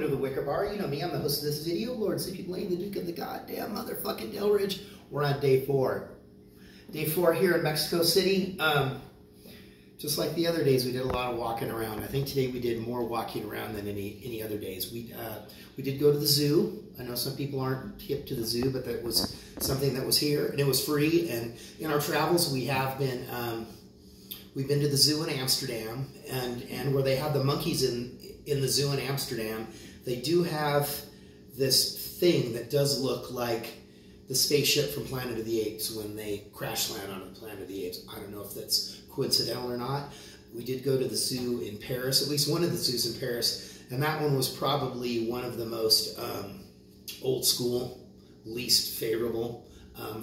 to the Wicker Bar. You know me, I'm the host of this video, Lord Sleepy Blaine, the Duke of the goddamn motherfucking Delridge. We're on day 4. Day 4 here in Mexico City. Just like the other days, we did a lot of walking around. I think today we did more walking around than any other days. We did go to the zoo. I know some people aren't hip to the zoo, but that was something that was here, and it was free. And in our travels, we have been we've been to the zoo in Amsterdam, and where they have the monkeys in the zoo in Amsterdam, they do have this thing that does look like the spaceship from Planet of the Apes when they crash land on the Planet of the Apes. I don't know if that's coincidental or not. We did go to the zoo in Paris, at least one of the zoos in Paris, and that one was probably one of the most old school, least favorable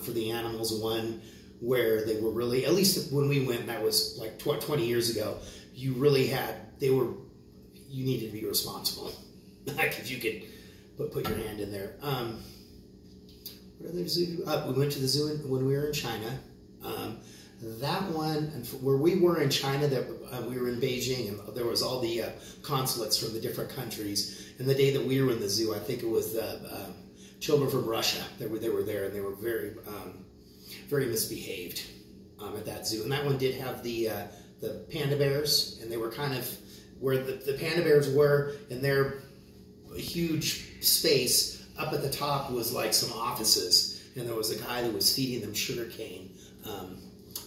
for the animals. One where they were really, at least when we went, that was like 20 years ago, you really had, you needed to be responsible. Because you could put your hand in there. What other zoo? We went to the zoo when we were in China. That one, where we were in China, that we were in Beijing, and there was all the consulates from the different countries. And the day that we were in the zoo, I think it was the children from Russia that they were there, and they were very, very misbehaved at that zoo. And that one did have the panda bears, and they were kind of where the panda bears were in their huge space. Up at the top was like some offices, and there was a guy that was feeding them sugar cane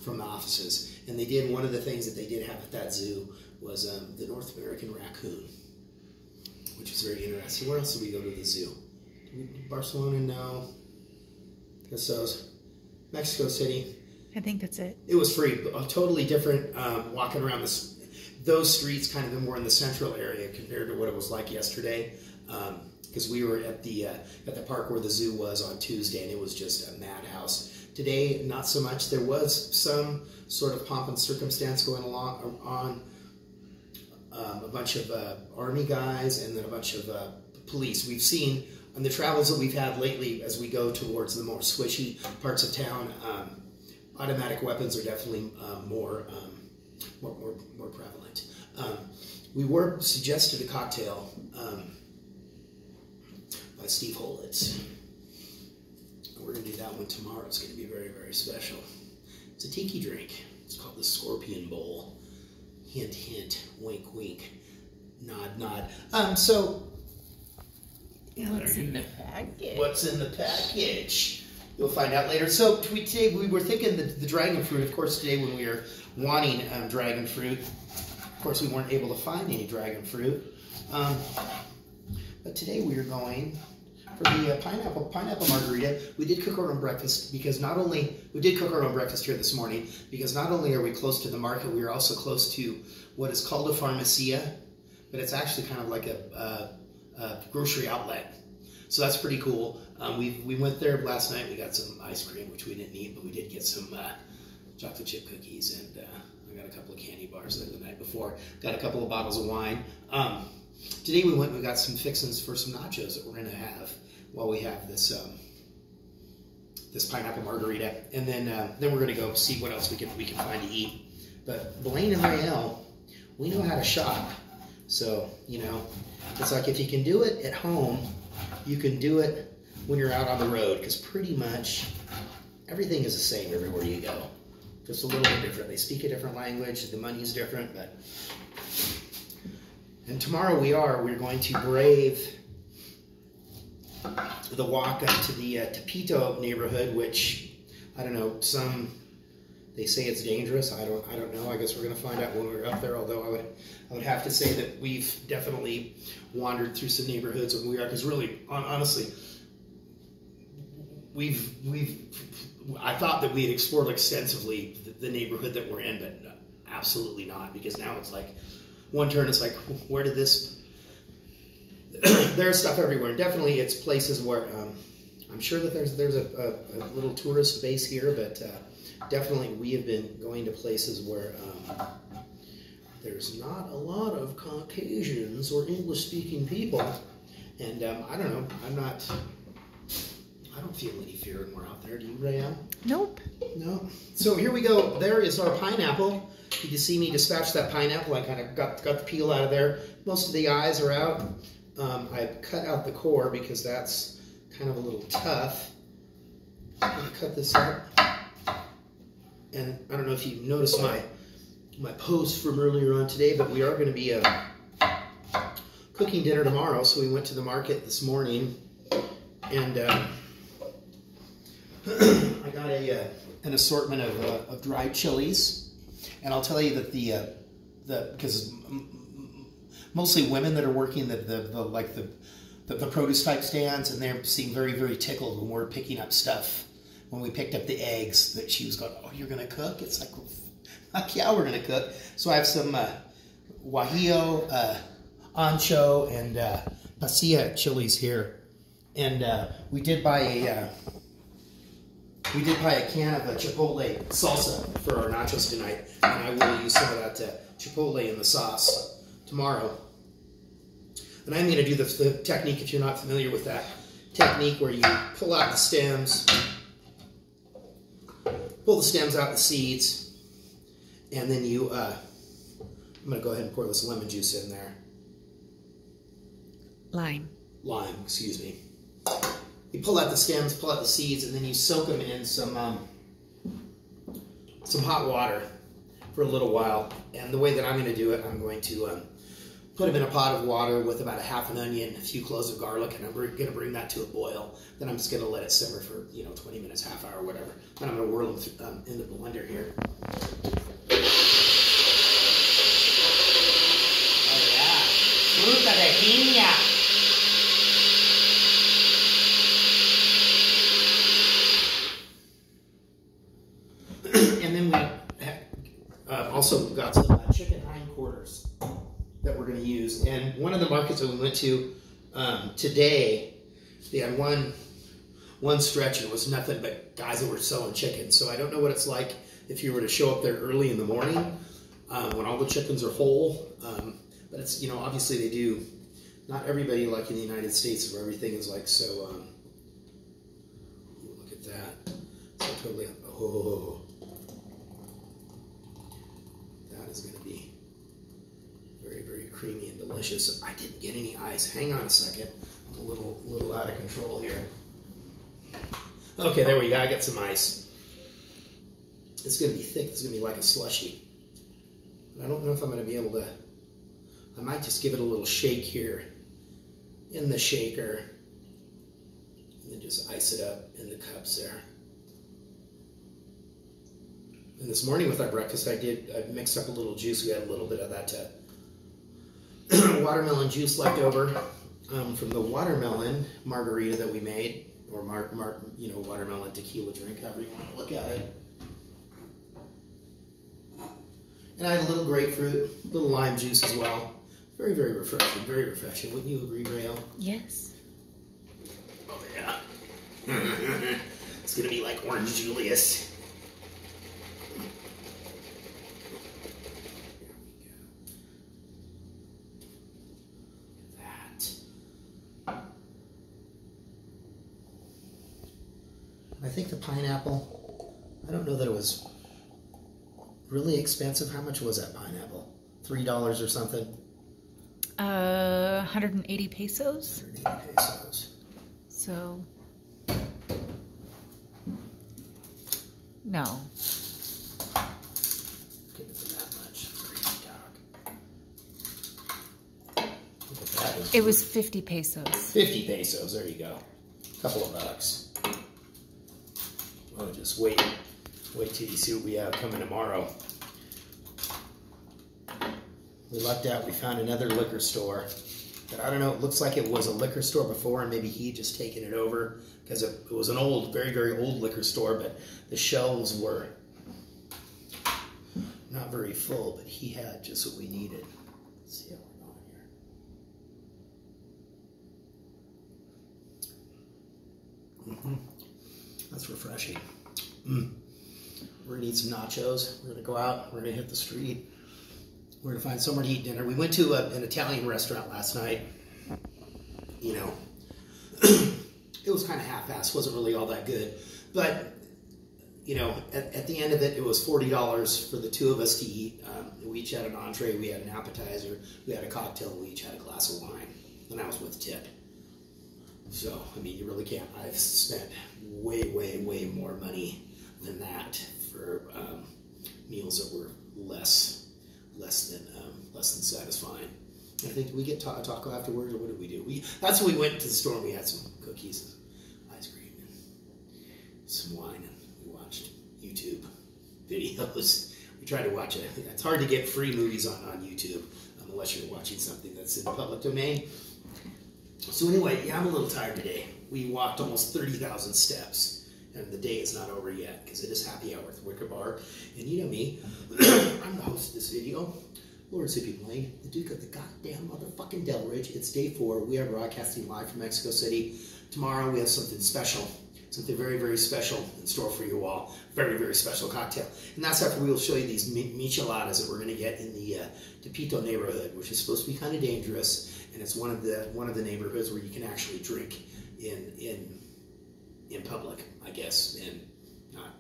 from the offices. And they did, one of the things that they did have at that zoo was the North American raccoon, which was very interesting. Where else did we go to the zoo? Barcelona? No. So Mexico City. I think that's it. It was free, but totally different. Walking around those streets, kind of more in the central area compared to what it was like yesterday. Because we were at the park where the zoo was on Tuesday, and it was just a madhouse. Today, not so much. There was some sort of pomp and circumstance going on. A bunch of army guys and then a bunch of police. We've seen on the travels that we've had lately, as we go towards the more swishy parts of town, automatic weapons are definitely more prevalent. We were suggested a cocktail by Steve Holitz. We're going to do that one tomorrow. It's going to be very, very special. It's a tiki drink. It's called the Scorpion Bowl. Hint, hint, wink, wink, nod, nod. So, What's in the package? What's in the package? You'll find out later. So today we were thinking the dragon fruit. Of course, today when we were wanting dragon fruit, of course we weren't able to find any dragon fruit. But today we are going for the pineapple margarita. We did cook our own breakfast because we did cook our own breakfast here this morning because not only are we close to the market, we are also close to what is called a pharmacia, but it's actually kind of like a grocery outlet. So that's pretty cool. We went there last night. We got some ice cream, which we didn't eat, but we did get some chocolate chip cookies, and I got a couple of candy bars there the night before. Got a couple of bottles of wine. Today we went and we got some fixins for some nachos that we're going to have while we have this this pineapple margarita, and then we're going to go see what else we can find to eat. But Blaine and Rael, we know how to shop, so you know it's like if you can do it at home, you can do it when you're out on the road, because pretty much everything is the same everywhere you go, just a little bit different. They speak a different language, the money is different, but. And tomorrow we're going to brave the walk up to the Tepito neighborhood, which I don't know. They say it's dangerous. I don't know. I guess we're going to find out when we're up there. Although I would have to say that we've definitely wandered through some neighborhoods when we are, because really, honestly, I thought that we had explored extensively the neighborhood that we're in, but absolutely not, because now it's like. One turn, it's like, where did this... There's stuff everywhere. Definitely, it's places where... I'm sure that there's a little tourist base here, but definitely we have been going to places where there's not a lot of Caucasians or English-speaking people. And I don't know. I don't feel any fear when we're out there. Do you, Rael? Nope. No. So here we go. There is our pineapple. You can see me dispatch that pineapple. I kind of got the peel out of there. Most of the eyes are out. I cut out the core because that's kind of a little tough. I'm going to cut this up. And I don't know if you noticed my post from earlier on today, but we are going to be cooking dinner tomorrow. So we went to the market this morning, and I got an assortment of dried chilies. And I'll tell you that because mostly women that are working the produce type stands, and they seem very, very tickled when we're picking up stuff. When we picked up the eggs, that she was going, "Oh, you're going to cook?" It's like, "Fuck yeah, we're going to cook." So I have some guajillo, ancho, and pasilla chilies here, and we did buy a can of chipotle salsa for our nachos tonight, and I will use some of that chipotle in the sauce tomorrow. And I'm going to do the technique, if you're not familiar with that technique, where you pull out the stems, out the seeds, and then you, I'm going to go ahead and pour this lemon juice in there. Lime, excuse me. You pull out the stems, pull out the seeds, and then you soak them in some hot water for a little while. And the way that I'm going to do it, I'm going to put them in a pot of water with about a half an onion, a few cloves of garlic, and I'm going to bring that to a boil. Then I'm just going to let it simmer for 20 minutes, half hour, whatever. Then I'm going to whirl them in the blender here. Oh yeah, fruta de piña. And then we also got some chicken hindquarters that we're going to use. And one of the markets that we went to today, they had one stretch, and it was nothing but guys that were selling chicken. So I don't know what it's like if you were to show up there early in the morning when all the chickens are whole. But it's, obviously they do. Not everybody, like in the United States, where everything is like so. Look at that. So totally. Oh. That is going to be very, very creamy and delicious. I didn't get any ice. Hang on a second. I'm a little out of control here. Okay, there we go. I got some ice. It's going to be thick. It's going to be like a slushie. I don't know if I'm going to be able to. I might just give it a little shake here in the shaker, and then just ice it up in the cups there. And this morning with our breakfast, I mixed up a little juice. We had a little bit of that watermelon juice left over from the watermelon margarita that we made, or watermelon tequila drink, however you want to look at it. And I had a little grapefruit, a little lime juice as well. Very, very refreshing. Very refreshing. Wouldn't you agree, Rael? yes. Oh yeah. It's gonna be like Orange Julius. I think the pineapple, I don't know that it was really expensive. How much was that pineapple? $3 or something? 180 pesos. 180 pesos. So, no. Give it that much. Crazy dog. Look at that. It was 50 pesos. 50 pesos, there you go. A couple of bucks. Oh, just wait till you see what we have coming tomorrow. We lucked out. We found another liquor store. But I don't know, it looks like it was a liquor store before, and maybe he just taken it over, because it was an old, very, very old liquor store, but the shelves were not very full, but he had just what we needed. Let's see how we're going here. That's refreshing. We're going to eat some nachos. We're going to go out. We're going to hit the street. We're going to find somewhere to eat dinner. We went to an Italian restaurant last night. It was kind of half-assed. Wasn't really all that good. But, at the end of it, it was $40 for the two of us to eat. We each had an entree. We had an appetizer. We had a cocktail. We each had a glass of wine. and I was with tip. So, I mean, you really can't. I've spent way, way, way more money than that for meals that were less than satisfying. I think we get taco afterwards, or what did we do? That's when we went to the store and we had some cookies, and ice cream, and some wine, and we watched YouTube videos. We tried to watch it. It's hard to get free movies on YouTube unless you're watching something that's in the public domain. So anyway, yeah, I'm a little tired today. We walked almost 30,000 steps, and the day is not over yet because it is happy hour at the Wicker Bar. And you know me, I'm the host of this video, Lord Sippy Blaine, the Duke of the goddamn motherfucking Delridge. It's day 4. We are broadcasting live from Mexico City. Tomorrow we have something special, something very, very special in store for you all. Very, very special cocktail. And that's after we will show you these micheladas that we're going to get in the Tepito neighborhood, which is supposed to be kind of dangerous. And it's one of the neighborhoods where you can actually drink in public, I guess, and not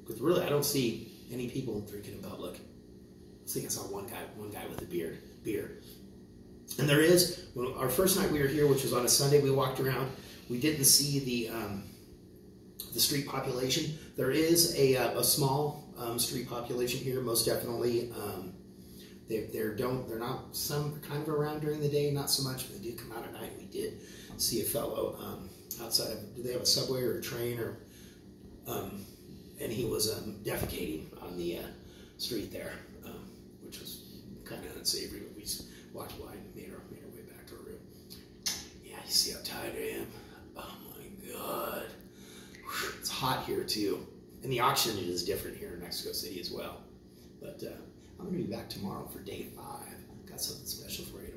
because really I don't see any people drinking in public. I think I saw one guy with a beer. And there is, our first night we were here, which was on a Sunday, we walked around. We didn't see the street population. There is a small street population here, most definitely. They're not some kind of around during the day, not so much, but they do come out at night. We did see a fellow outside of, do they have a subway or a train or, and he was defecating on the street there, which was kind of unsavory. But we just walked by and made our way back to our room. Yeah, you see how tired I am? Oh my God. It's hot here too. And the oxygen is different here in Mexico City as well. But I'm going to be back tomorrow for day 5. Got something special for you